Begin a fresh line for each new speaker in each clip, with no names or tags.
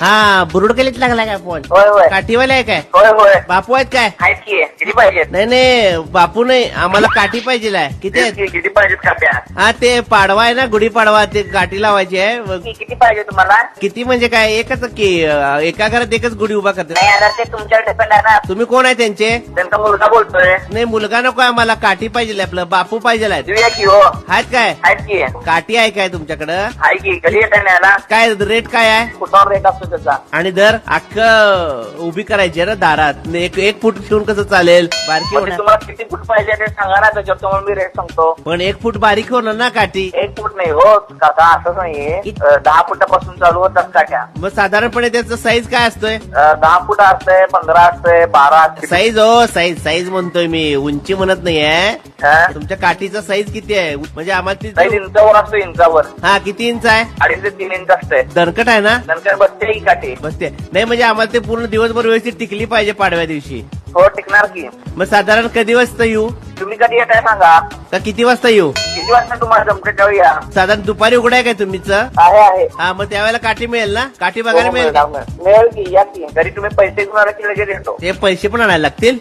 हा बुरुडकलीत लागला काय फोन?
होय होय
काठीवाले आहे काय?
होय होय
बापू आहेत काय?
आहेत की किती पाहिजेत?
नाही नाही बापू नाही, आम्हाला काठी पाहिजे आहे. किती आहेत?
किती पाहिजेत काप्या?
हा ते पाडवा आहे ना, गुढीपाडवा, ते काठी लावायची आहे.
किती पाहिजे तुम्हाला?
किती म्हणजे काय? एकच की एका घरात एकच गुढी उभा करते.
नाही आता ते तुमच्यावर डिपेंड आहे ना.
तुम्ही कोण आहे त्यांचे?
त्यांचा मुलगा बोलतोय.
नाही मुलगा नको, आम्हाला काठी पाहिजे, आपलं बापू पाहिजे आहेत.
देऊया की हो.
आहेत काय?
आहेत की
काठी आहे काय तुमच्याकडं?
आहे की कधी येता न्यायला?
काय रेट काय आहे?
कुठावर रेट असतो त्याचा?
आणि दर अख्खं उभी करायची आहे ना दारात, एक फूट ठेवून कसं चालेल? बारकी
म्हणजे
होणार.
तुम्हाला किती फूट पाहिजे ते सांगा ना, त्याच्यावर तुम्हाला मी रेट सांगतो.
पण 1 फूट बारीक होणार ना काठी.
1 फूट नाही हो काका, असं नाहीये. 10 फुटापासून चालू होतात काट्या.
मग साधारणपणे त्याचं साईज काय असतोय?
10 फूट असतंय, 15 असतंय, 12 असते.
साईज हो, साईज म्हणतोय मी, उंची म्हणत नाहीये.
हा?
तुमच्या काठीचा साईज किती आहे? म्हणजे आम्हाला
साईज इंचावर असतो, इंचावर.
हा किती इंच आहे?
2.5 ते 3 इंच असते.
दणकट आहे ना?
नंतर बसते ही काठी.
बसते नाही म्हणजे आम्हाला ते पूर्ण दिवसभर व्यवस्थित टिकली पाहिजे पाडव्या दिवशी.
हो टिकणार की.
मग साधारण कधी वाजता येऊ?
तुम्ही कधी येताय सांगा.
का किती वाजता येऊ?
किती वाजता तुम्हाला जमते तेव्हा या.
साधारण दुपारी उघडाय काय तुमचं?
आहे
हा मग त्यावेळेला काठी मिळेल ना? काठी
हो,
बघायला मिळेल?
मिळेल की या की. घरी तुम्ही पैसे घेऊन आला की लगेच येतो.
ते पैसे पण आणायला लागतील?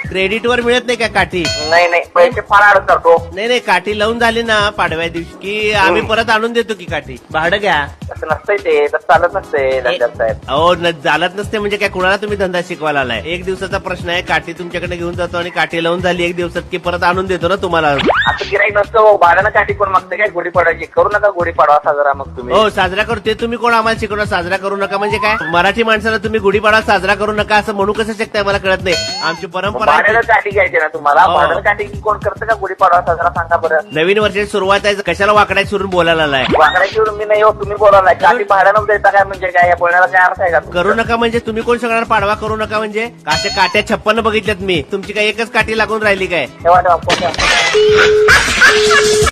क्रेडिट वर मिळत नाही का काठी?
नाही पैसे फार अडत करतो.
नाही काठी लावून झाली ना पाडव्या दिवशी की आम्ही परत आणून देतो की काठी. भाडं घ्या.
असं नसतंय ते, तसं चालत नसते धंद्यात साहेब.
अहो चालत नसते म्हणजे काय? कुणाला तुम्ही धंदा शिकवायला आलाय? 1 दिवसाचा प्रश्न आहे. काठी तुमच्याकडे घेऊन जातो आणि काठी लावून झाली 1 दिवसात की परत आणून देतो ना तुम्हाला.
असं गिराईक नसतं भाड्यानं काठी कोण मागतं काय? गुढीपाडवाची करू नका, गुढीपाडवा साजरा मग तुम्ही.
हो साजरा करतोय. तुम्ही कोण आम्हाला शिकवणार साजरा करू नका म्हणजे काय? मराठी माणसाला तुम्ही गुढीपाडवा साजरा करू नका असं म्हणू कसं शकताय? मला कळत नाही. आमची परंपरा आहे.
भाड्यानं काठी घ्यायची ना तुम्हाला.
हो.
भाड्यानं काठी कोण करतं का गुढीपाडवा साजरा? सांगा बरं.
नवीन वर्षाची सुरुवात आहे, कशाला वाकडाय सुरून बोलायला आलाय?
वाकड्याची मी नाही हो, तुम्ही बोलायला. काठी भाड्यानं देता काय म्हणजे काय? या बोलण्याला काय अर्थ आहे का?
करू नका म्हणजे तुम्ही कोण सांगणार पाडवा करू नका म्हणजे? अशा काट्या 56 बघितल्यात मी. तुमची काय एकच काठी लागून राहिली काय?
ठेवा फोन ठेवा.